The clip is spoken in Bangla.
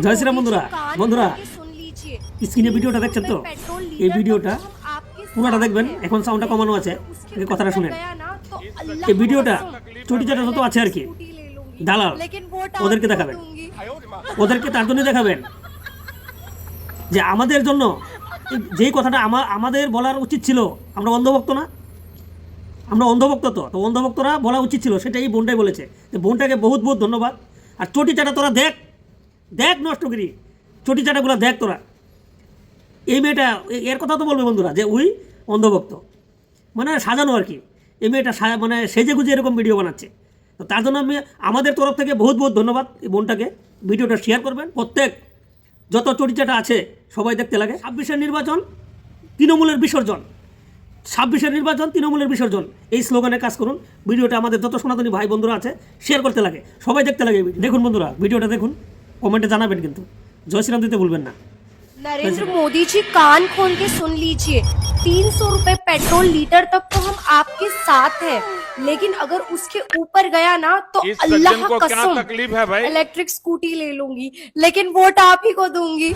জয় শ্রীরাম বন্ধুরা বন্ধুরা স্ক্রিনে ভিডিওটা দেখছেন তো, এই ভিডিওটা পুরোটা দেখবেন। এখন সাউন্ডটা কমানো আছে, কথাটা শুনেন। এই ভিডিওটা চটিচাটা যত আছে আর কি দালাল, ওদেরকে দেখাবেন, ওদেরকে তার জন্য দেখাবেন যে আমাদের জন্য যেই কথাটা আমাদের বলার উচিত ছিল। আমরা অন্ধভক্ত না, আমরা অন্ধভক্ত, তো অন্ধভক্তরা বলা উচিত ছিল, সেটা এই বোনটাই বলেছে। বোনটাকে বহুত বহুত ধন্যবাদ। আর চটিচাটা তোরা দেখ দেখ নষ্টগিরি, চটিচাটাগুলো দেখ তোরা। এই মেয়েটা এর কথা তো বলবে বন্ধুরা যে ওই অন্ধভক্ত, মানে সাজানো আর কি। এই মেয়েটা মানে সেজে গুজে এরকম ভিডিও বানাচ্ছে। তো তার জন্য আমি আমাদের তরফ থেকে বহুত বহুত ধন্যবাদ এই বোনটাকে। ভিডিওটা শেয়ার করবেন, প্রত্যেক যত চটিচাটা আছে সবাই দেখতে লাগে। 26-এর নির্বাচন তৃণমূলের বিসর্জন, 26-এর নির্বাচন তৃণমূলের বিসর্জন, এই স্লোগানে কাজ করুন। ভিডিওটা আমাদের যত সনাতনী ভাই বন্ধুরা আছে শেয়ার করতে লাগে, সবাই দেখতে লাগে। দেখুন বন্ধুরা, ভিডিওটা দেখুন, কমেন্টে জানাবেন কিন্তু। জয় শ্রীরাম দিতে ভুলবেন না। नरेंद्र मोदी जी कान खोल के सुन लीजिए, 300 रुपए पेट्रोल लीटर तक तो हम आपके साथ हैं, लेकिन अगर उसके ऊपर गया ना तो अल्लाह कसम तकलीफ है भाई, इलेक्ट्रिक स्कूटी ले लूंगी, लेकिन वोट आप ही को दूंगी।